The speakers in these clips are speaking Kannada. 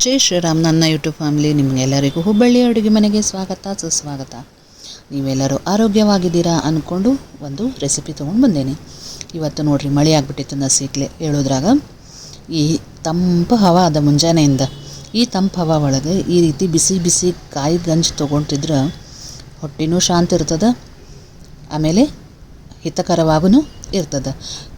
ಜೈ ಶ್ರೀರಾಮ್. ನನ್ನ ಯೂಟ್ಯೂಬ್ ಫ್ಯಾಮಿಲಿ ನಿಮಗೆಲ್ಲರಿಗೂ ಹುಬ್ಬಳ್ಳಿ ಅಡುಗೆ ಮನೆಗೆ ಸ್ವಾಗತ ಸುಸ್ವಾಗತ. ನೀವೆಲ್ಲರೂ ಆರೋಗ್ಯವಾಗಿದ್ದೀರಾ ಅಂದ್ಕೊಂಡು ಒಂದು ರೆಸಿಪಿ ತೊಗೊಂಡು ಬಂದೇನೆ. ಇವತ್ತು ನೋಡಿರಿ, ಮಳೆ ಆಗಿಬಿಟ್ಟಿತ್ತು ನಸೀಕ್ಲೆ ಹೇಳೋದ್ರಾಗ. ಈ ತಂಪು ಹವಾ ಅದ ಮುಂಜಾನೆಯಿಂದ. ಈ ತಂಪು ಹವಾ ಒಳಗೆ ಈ ರೀತಿ ಬಿಸಿ ಬಿಸಿ ಕಾಯಿ ಗಂಜಿ ತೊಗೊಳ್ತಿದ್ರೆ ಹೊಟ್ಟೆನೂ ಶಾಂತಿ ಇರ್ತದೆ, ಆಮೇಲೆ ಹಿತಕರವಾಗೂ ಇರ್ತದೆ.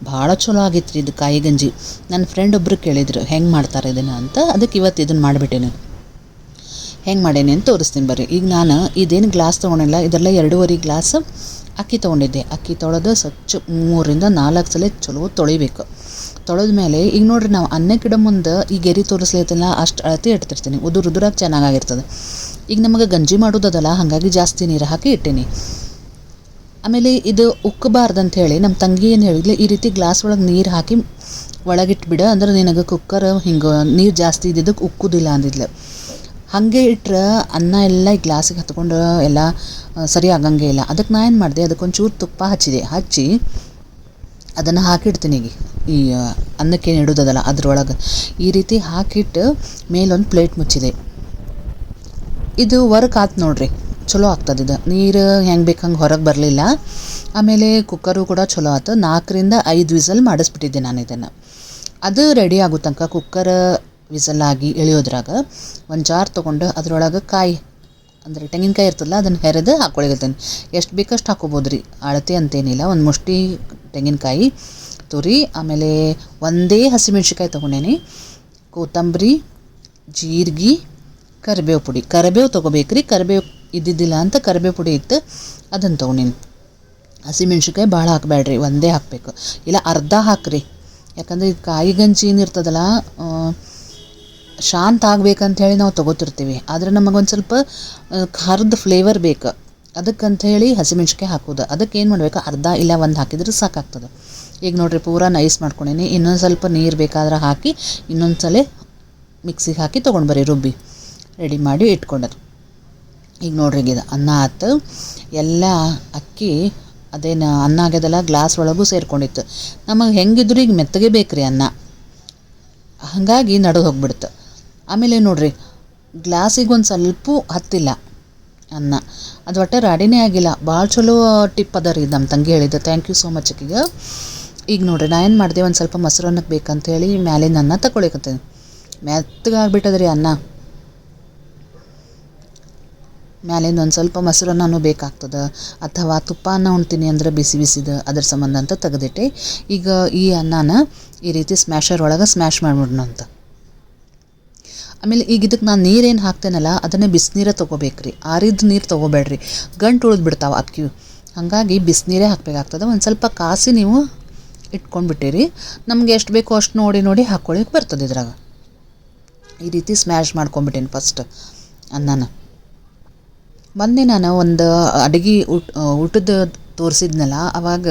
ಭಾಳ ಚಲೋ ಆಗಿತ್ತು ಇದು ಕಾಯಿ ಗಂಜಿ. ನನ್ನ ಫ್ರೆಂಡ್ ಒಬ್ಬರು ಕೇಳಿದರು ಹೆಂಗೆ ಮಾಡ್ತಾರೆ ಇದನ್ನು ಅಂತ. ಅದಕ್ಕೆ ಇವತ್ತು ಇದನ್ನು ಮಾಡಿಬಿಟ್ಟೇನೆ. ಹೆಂಗೆ ಮಾಡೇನಿ ಅಂತ ತೋರಿಸ್ತೀನಿ ಬರ್ರಿ. ಈಗ ನಾನು ಇದೇನು ಗ್ಲಾಸ್ ತೊಗೊಂಡಿಲ್ಲ, ಇದೆಲ್ಲ 2.5 ಗ್ಲಾಸ್ ಅಕ್ಕಿ ತೊಗೊಂಡಿದ್ದೆ. ಅಕ್ಕಿ ತೊಳೆದು ಸ್ವಚ್ಛ 3ರಿಂದ 4 ಸಲ ಚಲೋ ತೊಳಿಬೇಕು. ತೊಳೆದ ಮೇಲೆ ಈಗ ನೋಡಿರಿ, ನಾವು ಅನ್ನಕ್ಕಿಡ ಮುಂದೆ ಈ ಗೆರಿ ತೋರಿಸ್ಲೈತಿಲ್ಲ ಅಷ್ಟು ಅಳತೆ ಇಡ್ತಿರ್ತೀನಿ. ಉದುರಾಗಿ ಚೆನ್ನಾಗಿರ್ತದೆ. ಈಗ ನಮಗೆ ಗಂಜಿ ಮಾಡೋದಲ್ಲ, ಹಾಗಾಗಿ ಜಾಸ್ತಿ ನೀರು ಹಾಕಿ ಇಟ್ಟೀನಿ. ಆಮೇಲೆ ಇದು ಉಕ್ಕಬಾರ್ದಂತ ಹೇಳಿ ನಮ್ಮ ತಂಗಿ ಏನು ಹೇಳಿದ್ಲು, ಈ ರೀತಿ ಗ್ಲಾಸ್ ಒಳಗೆ ನೀರು ಹಾಕಿ ಒಳಗಿಟ್ಬಿಡ, ಅಂದ್ರೆ ನಿನಗೆ ಕುಕ್ಕರ್ ಹಿಂಗೆ ನೀರು ಜಾಸ್ತಿ ಇದ್ದಿದ್ದಕ್ಕೆ ಉಕ್ಕುದಿಲ್ಲ ಅಂದಿದ್ಲು. ಹಾಗೆ ಇಟ್ಟರೆ ಅನ್ನ ಎಲ್ಲ ಈ ಗ್ಲಾಸಿಗೆ ಹತ್ಕೊಂಡು ಎಲ್ಲ ಸರಿ ಆಗಂಗೆ ಇಲ್ಲ. ಅದಕ್ಕೆ ನಾನು ಏನು ಮಾಡಿದೆ, ಅದಕ್ಕೊಂಚೂರು ತುಪ್ಪ ಹಚ್ಚಿ ಅದನ್ನು ಹಾಕಿಡ್ತೀನಿ. ಈಗ ಈ ಅನ್ನಕ್ಕೆ ಇಡೋದಲ್ಲ ಅದ್ರೊಳಗೆ ಈ ರೀತಿ ಹಾಕಿಟ್ಟು ಮೇಲೊಂದು ಪ್ಲೇಟ್ ಮುಚ್ಚಿದೆ. ಇದು ವರ್ಕ್ ಆಯ್ತು ನೋಡ್ರಿ, ಚಲೋ ಆಗ್ತದೆ. ಇದು ನೀರು ಹೆಂಗೆ ಬೇಕು ಹಂಗೆ ಹೊರಗೆ ಬರಲಿಲ್ಲ. ಆಮೇಲೆ ಕುಕ್ಕರು ಕೂಡ ಚಲೋ ಆಯ್ತು. 4ರಿಂದ 5 ವಿಸಲ್ ಮಾಡಿಸ್ಬಿಟ್ಟಿದ್ದೆ ನಾನು ಇದನ್ನು. ಅದು ರೆಡಿ ಆಗೋ ತನಕ ಕುಕ್ಕರ್ ವಿಸಲ್ಲಾಗಿ ಎಳೆಯೋದ್ರಾಗ ಒಂದು ಜಾರ್ ತೊಗೊಂಡು ಅದರೊಳಗೆ ಕಾಯಿ, ಅಂದರೆ ತೆಂಗಿನಕಾಯಿ ಇರ್ತಲ್ಲ, ಅದನ್ನು ಹೆರೆದು ಹಾಕ್ಕೊಳಿಗತ್ತೇನೆ. ಎಷ್ಟು ಬೇಕಷ್ಟು ಹಾಕೋಬೋದು ರೀ, ಅಳತೆ ಅಂತೇನಿಲ್ಲ. ಒಂದು ಮುಷ್ಟಿ ತೆಂಗಿನಕಾಯಿ ತುರಿ, ಆಮೇಲೆ ಒಂದೇ ಹಸಿಮೆಣ್ಸಿಕಾಯಿ ತೊಗೊಂಡೇನಿ, ಕೊತ್ತಂಬರಿ, ಜೀರಿಗೆ, ಕರಿಬೇವು ಪುಡಿ. ಕರಿಬೇವು ತೊಗೋಬೇಕ್ರಿ, ಕರಿಬೇವು ಇದ್ದಿದ್ದಿಲ್ಲ ಅಂತ ಕರಿಬೇವು ಪುಡಿ ಇತ್ತು, ಅದನ್ನು ತೊಗೊಂಡಿನಿ. ಹಸಿಮೆಣ್ಸಿಕಾಯಿ ಭಾಳ ಹಾಕಬೇಡ್ರಿ, ಒಂದೇ ಹಾಕಬೇಕು, ಇಲ್ಲ ಅರ್ಧ ಹಾಕ್ರಿ. ಯಾಕಂದರೆ ಈ ಕಾಯಿ ಗಂಜಿ ಏನಿರ್ತದಲ್ಲ ಶಾಂತ ಆಗ್ಬೇಕಂಥೇಳಿ ನಾವು ತೊಗೋತಿರ್ತೀವಿ, ಆದರೆ ನಮಗೊಂದು ಸ್ವಲ್ಪ ಖಾರದ ಫ್ಲೇವರ್ ಬೇಕು. ಅದಕ್ಕಂಥೇಳಿ ಹಸಿಮೆಣ್ಸಿಕಾಯಿ ಹಾಕೋದು. ಅದಕ್ಕೆ ಏನು ಮಾಡಬೇಕು, ಅರ್ಧ ಇಲ್ಲ 1 ಹಾಕಿದ್ರೆ ಸಾಕಾಗ್ತದೆ. ಈಗ ನೋಡಿರಿ, ಪೂರಾ ನೈಸ್ ಮಾಡ್ಕೊಂಡೀನಿ. ಇನ್ನೊಂದು ಸ್ವಲ್ಪ ನೀರು ಬೇಕಾದ್ರೆ ಹಾಕಿ ಇನ್ನೊಂದು ಸಲ ಮಿಕ್ಸಿಗೆ ಹಾಕಿ ತೊಗೊಂಡು ರುಬ್ಬಿ ರೆಡಿ ಮಾಡಿ ಇಟ್ಕೊಂಡದು. ಈಗ ನೋಡ್ರಿ, ಇದು ಅನ್ನ ಆಯ್ತು. ಎಲ್ಲ ಅಕ್ಕಿ ಅದೇನು ಅನ್ನ ಆಗ್ಯದಲ್ಲ ಗ್ಲಾಸ್ ಒಳಗೂ ಸೇರ್ಕೊಂಡಿತ್ತು. ನಮಗೆ ಹೆಂಗಿದ್ರು ಈಗ ಮೆತ್ತಗೆ ಬೇಕ್ರಿ ಅನ್ನ, ಹಾಗಾಗಿ ನಡು ಹೋಗ್ಬಿಡ್ತು. ಆಮೇಲೆ ನೋಡ್ರಿ, ಗ್ಲಾಸಿಗೆ ಒಂದು ಸ್ವಲ್ಪ ಹತ್ತಿಲ್ಲ ಅನ್ನ, ಅದು ಒಟ್ಟೆ ರಾಡಿನೇ ಆಗಿಲ್ಲ. ಭಾಳ ಚಲೋ ಟಿಪ್ ಅದ ರೀ, ನಮ್ಮ ತಂಗಿ ಹೇಳಿದ್ದೆ. ಥ್ಯಾಂಕ್ ಯು ಸೋ ಮಚ್ ಈಗ. ಈಗ ನೋಡ್ರಿ, ನಾನು ಏನು ಮಾಡಿದೆ, ಒಂದು ಸ್ವಲ್ಪ ಮೊಸರನ್ನಕ್ಕೆ ಬೇಕಂತೇಳಿ ಮ್ಯಾಲಿನ ಅನ್ನ ತಗೊಳಿಕತ್ತೀನಿ. ಮೆತ್ತಗಾಗ್ಬಿಟ್ಟದ್ರಿ ಅನ್ನ. ಮ್ಯಾಲಿಂದ ಒಂದು ಸ್ವಲ್ಪ ಮೊಸರನ್ನೂ ಬೇಕಾಗ್ತದೆ, ಅಥವಾ ತುಪ್ಪ ಅನ್ನ ಉಣ್ತೀನಿ ಅಂದ್ರೆ ಬಿಸಿ ಬಿಸಿದು, ಅದ್ರ ಸಂಬಂಧ ಅಂತ ತೆಗೆದಿಟ್ಟೆ. ಈಗ ಈ ಅನ್ನನ ಈ ರೀತಿ ಸ್ಮ್ಯಾಶರ್ ಒಳಗೆ ಸ್ಮ್ಯಾಶ್ ಮಾಡಿಬಿಡೋಣ ಅಂತ. ಆಮೇಲೆ ಈಗ ಇದಕ್ಕೆ ನಾನು ನೀರೇನು ಹಾಕ್ತೇನಲ್ಲ ಅದನ್ನೇ ಬಿಸಿನೀರೇ ತೊಗೋಬೇಕ್ರಿ, ಆರಿದ ನೀರು ತೊಗೋಬೇಡ್ರಿ, ಗಂಟು ಉಳಿದ್ಬಿಡ್ತಾವೆ ಅಕ್ಕಿ. ಹಾಗಾಗಿ ಬಿಸಿನೀರೇ ಹಾಕಬೇಕಾಗ್ತದೆ. ಒಂದು ಸ್ವಲ್ಪ ಕಾಸಿ ನೀವು ಇಟ್ಕೊಂಡ್ಬಿಟ್ಟಿರಿ, ನಮ್ಗೆ ಎಷ್ಟು ಬೇಕೋ ಅಷ್ಟು ನೋಡಿ ಹಾಕ್ಕೊಳಿಕ್ಕೆ ಬರ್ತದೆ. ಇದ್ರಾಗ ಈ ರೀತಿ ಸ್ಮ್ಯಾಶ್ ಮಾಡ್ಕೊಂಬಿಟ್ಟೇನಿ ಫಸ್ಟ್ ಅನ್ನನ. ಮೊನ್ನೆ ನಾನು ಒಂದು ಅಡುಗೆ ಊಟದ ತೋರಿಸಿದ್ನಲ್ಲ, ಆವಾಗ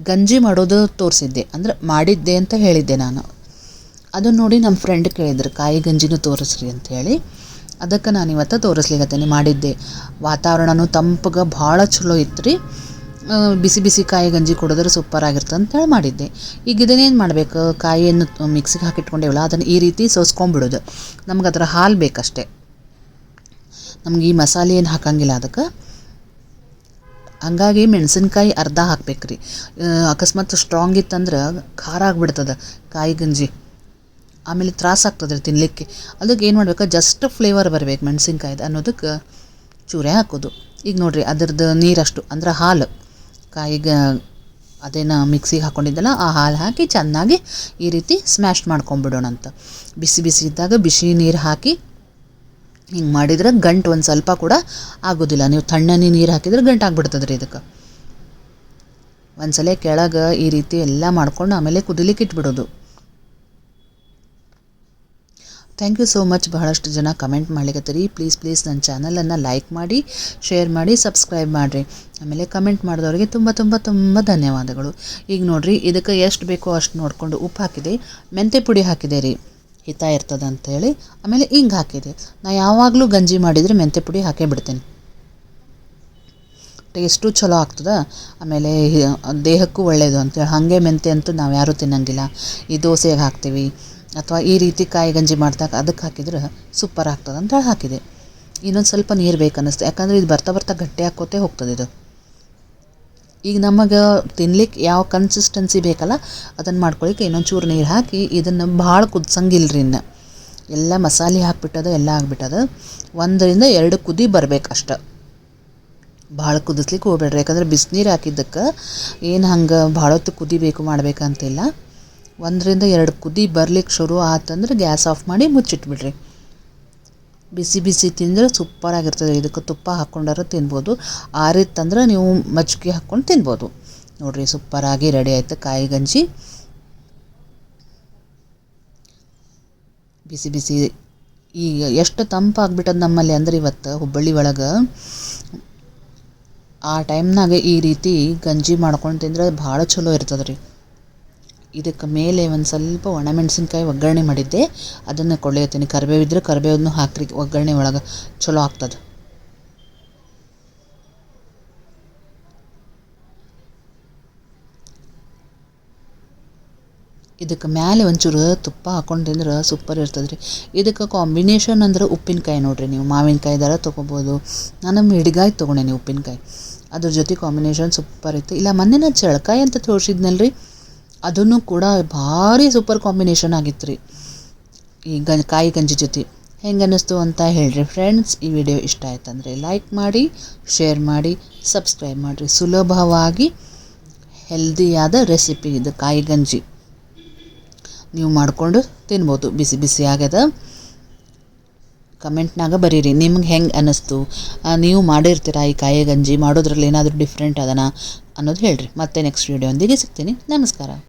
ಗಂಜಿ ಮಾಡೋದು ತೋರಿಸಿದ್ದೆ, ಅಂದರೆ ಮಾಡಿದ್ದೆ ಅಂತ ಹೇಳಿದ್ದೆ ನಾನು. ಅದನ್ನು ನೋಡಿ ನಮ್ಮ ಫ್ರೆಂಡ್ ಕೇಳಿದ್ರು, ಕಾಯಿ ಗಂಜಿನೂ ತೋರಿಸ್ರಿ ಅಂಥೇಳಿ. ಅದಕ್ಕೆ ನಾನು ಇವತ್ತು ತೋರಿಸ್ಲಿಕ್ಕತ್ತೇನೆ. ಮಾಡಿದ್ದೆ, ವಾತಾವರಣನೂ ತಂಪಗೆ ಭಾಳ ಚಲೋ ಇತ್ತು ರೀ. ಬಿಸಿ ಬಿಸಿ ಕಾಯಿ ಗಂಜಿ ಕುಡಿದ್ರೆ ಸೂಪರ್ ಆಗಿರ್ತದೆ ಅಂತೇಳಿ ಮಾಡಿದ್ದೆ. ಈಗ ಇದನ್ನೇನು ಮಾಡಬೇಕು, ಕಾಯಿಯನ್ನು ಮಿಕ್ಸಿಗೆ ಹಾಕಿಟ್ಕೊಂಡೇವಲ್ಲ ಅದನ್ನು ಈ ರೀತಿ ಸೋಸ್ಕೊಂಡ್ಬಿಡೋದು. ನಮ್ಗೆ ಅದರ ಹಾಲು ಬೇಕಷ್ಟೆ, ನಮ್ಗೆ ಈ ಮಸಾಲೆ ಏನು ಹಾಕಂಗಿಲ್ಲ ಅದಕ್ಕೆ. ಹಂಗಾಗಿ ಮೆಣಸಿನ್ಕಾಯಿ ಅರ್ಧ ಹಾಕ್ಬೇಕ್ರಿ. ಅಕಸ್ಮಾತ್ ಸ್ಟ್ರಾಂಗ್ ಇತ್ತಂದ್ರೆ ಖಾರ ಆಗಿಬಿಡ್ತದೆ ಕಾಯಿ ಗಂಜಿ, ಆಮೇಲೆ ತ್ರಾಸಾಗ್ತದೆ ರೀ ತಿನ್ನಲಿಕ್ಕೆ. ಅದಕ್ಕೆ ಏನು ಮಾಡ್ಬೇಕು, ಜಸ್ಟ್ ಫ್ಲೇವರ್ ಬರಬೇಕು ಮೆಣಸಿನ್ಕಾಯ್ದು ಅನ್ನೋದಕ್ಕೆ ಚೂರೇ ಹಾಕೋದು. ಈಗ ನೋಡಿರಿ, ಅದ್ರದ್ದು ನೀರಷ್ಟು ಅಂದ್ರೆ ಹಾಲು, ಕಾಯಿಗೆ ಅದೇನು ಮಿಕ್ಸಿಗೆ ಹಾಕ್ಕೊಂಡಿದ್ದಲ್ಲ ಆ ಹಾಲು ಹಾಕಿ ಚೆನ್ನಾಗಿ ಈ ರೀತಿ ಸ್ಮ್ಯಾಶ್ ಮಾಡ್ಕೊಂಬಿಡೋಣ ಅಂತ. ಬಿಸಿ ಬಿಸಿ ಇದ್ದಾಗ ಬಿಸಿ ನೀರು ಹಾಕಿ ಹಿಂಗೆ ಮಾಡಿದ್ರೆ ಗಂಟು ಒಂದು ಸ್ವಲ್ಪ ಕೂಡ ಆಗೋದಿಲ್ಲ. ನೀವು ತಣ್ಣನೆ ನೀರು ಹಾಕಿದ್ರೆ ಗಂಟು ಆಗಿಬಿಡ್ತದೆ ರೀ ಇದಕ್ಕೆ. ಒಂದ್ಸಲ ಕೆಳಗೆ ಈ ರೀತಿ ಎಲ್ಲ ಮಾಡ್ಕೊಂಡು ಆಮೇಲೆ ಕುದಿಲಿಕ್ಕೆ ಇಟ್ಬಿಡೋದು. Thank you so much. ಬಹಳಷ್ಟು ಜನ ಕಮೆಂಟ್ ಮಾಡ್ಲಿಕ್ಕತ್ತೀರಿ. ಪ್ಲೀಸ್ ನನ್ನ ಚಾನಲನ್ನು ಲೈಕ್ ಮಾಡಿ, ಶೇರ್ ಮಾಡಿ, ಸಬ್ಸ್ಕ್ರೈಬ್ ಮಾಡಿರಿ. ಆಮೇಲೆ ಕಮೆಂಟ್ ಮಾಡಿದವ್ರಿಗೆ ತುಂಬ ತುಂಬ ತುಂಬ ಧನ್ಯವಾದಗಳು. ಈಗ ನೋಡಿರಿ, ಇದಕ್ಕೆ ಎಷ್ಟು ಬೇಕೋ ಅಷ್ಟು ನೋಡಿಕೊಂಡು ಉಪ್ಪು ಹಾಕಿದೆ, ಮೆಂತ್ಯ ಪುಡಿ ಹಾಕಿದೆ ರೀ, ಹಿತ ಇರ್ತದೆ ಅಂಥೇಳಿ. ಆಮೇಲೆ ಹಿಂಗೆ ಹಾಕಿದೆ. ನಾ ಯಾವಾಗಲೂ ಗಂಜಿ ಮಾಡಿದರೆ ಮೆಂತ್ಯ ಪುಡಿ ಹಾಕೇ ಬಿಡ್ತೇನೆ, ಟೇಸ್ಟು ಚಲೋ ಆಗ್ತದೆ. ಆಮೇಲೆ ದೇಹಕ್ಕೂ ಒಳ್ಳೆಯದು ಅಂತೇಳಿ ಹಾಗೆ ಮೆಂತ್ಯ ಅಂತೂ ನಾವು ಯಾರೂ ತಿನ್ನಂಗಿಲ್ಲ. ಈ ದೋಸೆಗೆ ಹಾಕ್ತೀವಿ, ಅಥವಾ ಈ ರೀತಿ ಕಾಯಿ ಗಂಜಿ ಮಾಡಿದಾಗ ಅದಕ್ಕೆ ಹಾಕಿದ್ರೆ ಸೂಪರ್ ಆಗ್ತದೆ ಅಂತ ಹಾಕಿದೆ. ಇನ್ನೊಂದು ಸ್ವಲ್ಪ ನೀರು ಬೇಕನ್ನಿಸ್ತು, ಯಾಕಂದರೆ ಇದು ಬರ್ತಾ ಬರ್ತಾ ಗಟ್ಟಿ ಹಾಕೋತೇ ಹೋಗ್ತದೆ ಇದು. ಈಗ ನಮಗೆ ತಿನ್ಲಿಕ್ಕೆ ಯಾವ ಕನ್ಸಿಸ್ಟೆನ್ಸಿ ಬೇಕಲ್ಲ ಅದನ್ನು ಮಾಡ್ಕೊಳ್ಳಿಕ್ಕೆ ಇನ್ನೊಂದು ಚೂರು ನೀರು ಹಾಕಿ ಇದನ್ನು ಭಾಳ ಕುದಿಸಂಗಿಲ್ಲರಿ. ಇನ್ನು ಎಲ್ಲ ಮಸಾಲೆ ಹಾಕ್ಬಿಟ್ಟದ, ಎಲ್ಲ ಆಗಿಬಿಟ್ಟದ. 1-2 ಕುದಿ ಬರಬೇಕು ಅಷ್ಟೆ, ಭಾಳ ಕುದಿಸ್ಲಿಕ್ಕೆ ಹೋಗ್ಬೇಡ್ರಿ. ಯಾಕಂದರೆ ಬಿಸಿನೀರು ಹಾಕಿದ್ದಕ್ಕೆ ಏನು ಹಂಗೆ ಭಾಳ ಹೊತ್ತು ಕುದಿಬೇಕು ಮಾಡಬೇಕಂತಿಲ್ಲ. 1-2 ಕುದಿ ಬರ್ಲಿಕ್ಕೆ ಶುರು ಆತಂದ್ರೆ ಗ್ಯಾಸ್ ಆಫ್ ಮಾಡಿ ಮುಚ್ಚಿಟ್ಬಿಡ್ರಿ. ಬಿಸಿ ಬಿಸಿ ತಿಂದರೆ ಸೂಪರಾಗಿರ್ತದೆ. ಇದಕ್ಕೆ ತುಪ್ಪ ಹಾಕ್ಕೊಂಡಾರ ತಿನ್ಬೋದು, ಆರಿತ್ತಂದ್ರೆ ನೀವು ಮಜ್ಜಿಗೆ ಹಾಕ್ಕೊಂಡು ತಿನ್ಬೋದು. ನೋಡಿರಿ ಸೂಪರಾಗಿ ರೆಡಿ ಆಯಿತು ಕಾಯಿ ಗಂಜಿ. ಬಿಸಿ ಬಿಸಿ ಈಗ ಎಷ್ಟು ತಂಪಾಗ್ಬಿಟ್ಟದ ನಮ್ಮಲ್ಲಿ ಅಂದ್ರೆ ಇವತ್ತು ಹುಬ್ಬಳ್ಳಿ ಒಳಗೆ ಆ ಟೈಮ್ನಾಗ ಈ ರೀತಿ ಗಂಜಿ ಮಾಡ್ಕೊಂಡು ತಿಂದ್ರೆ ಭಾಳ ಚಲೋ ಇರ್ತದೆ ರೀ. ಇದಕ್ಕೆ ಮೇಲೆ ಒಂದು ಸ್ವಲ್ಪ ಒಣಮೆಣಸಿನ್ಕಾಯಿ ಒಗ್ಗರಣೆ ಮಾಡಿದ್ದೆ, ಅದನ್ನು ಕೊಡ್ಲಿಕತ್ತೀನಿ. ಕರಿಬೇವು ಇದ್ದರೆ ಕರಿಬೇವನ್ನು ಹಾಕ್ರಿ ಒಗ್ಗರಣೆ ಒಳಗೆ, ಚಲೋ ಆಗ್ತದೆ. ಇದಕ್ಕೆ ಮೇಲೆ ಒಂಚೂರು ತುಪ್ಪ ಹಾಕ್ಕೊಂಡು ತಿಂದ್ರೆ ಸೂಪರ್ ಇರ್ತದೆ ರೀ. ಇದಕ್ಕೆ ಕಾಂಬಿನೇಷನ್ ಅಂದ್ರೆ ಉಪ್ಪಿನಕಾಯಿ ನೋಡಿರಿ, ನೀವು ಮಾವಿನಕಾಯಿ ದರ ತೊಗೋಬೋದು. ನಾನು ಮಿಡ್ಗಾಯಿ ತೊಗೊಂಡೇನಿ ಉಪ್ಪಿನಕಾಯಿ, ಅದ್ರ ಜೊತೆ ಕಾಂಬಿನೇಷನ್ ಸೂಪರ್ ಇತ್ತು. ಇಲ್ಲ ಮೊನ್ನೆ ನಾನು ಚಳಕಾಯಿ ಅಂತ ತೋರಿಸಿದ್ನಲ್ರಿ, ಅದನ್ನು ಕೂಡ ಭಾರಿ ಸೂಪರ್ ಕಾಂಬಿನೇಷನ್ ಆಗಿತ್ತು ರೀ ಈ ಕಾಯಿ ಗಂಜಿ ಜೊತೆ. ಹೆಂಗೆ ಅನ್ನಿಸ್ತು ಅಂತ ಹೇಳ್ರಿ ಫ್ರೆಂಡ್ಸ್. ಈ ವಿಡಿಯೋ ಇಷ್ಟ ಆಯ್ತಂದರೆ ಲೈಕ್ ಮಾಡಿ, ಶೇರ್ ಮಾಡಿ, ಸಬ್ಸ್ಕ್ರೈಬ್ ಮಾಡಿರಿ. ಸುಲಭವಾಗಿ ಹೆಲ್ದಿಯಾದ ರೆಸಿಪಿ ಇದು ಕಾಯಿ ಗಂಜಿ, ನೀವು ಮಾಡಿಕೊಂಡು ತಿನ್ಬೋದು. ಬಿಸಿ ಬಿಸಿ ಆಗ್ಯದ. ಕಮೆಂಟ್ನಾಗ ಬರೀರಿ ನಿಮ್ಗೆ ಹೆಂಗೆ ಅನ್ನಿಸ್ತು, ನೀವು ಮಾಡಿರ್ತೀರಾ ಈ ಕಾಯಿ ಗಂಜಿ ಮಾಡೋದ್ರಲ್ಲಿ ಏನಾದರೂ ಡಿಫ್ರೆಂಟ್ ಅದನ ಅನ್ನೋದು ಹೇಳ್ರಿ. ಮತ್ತೆ ನೆಕ್ಸ್ಟ್ ವಿಡಿಯೋ ಒಂದಿಗೆ ಸಿಗ್ತೀನಿ. ನಮಸ್ಕಾರ.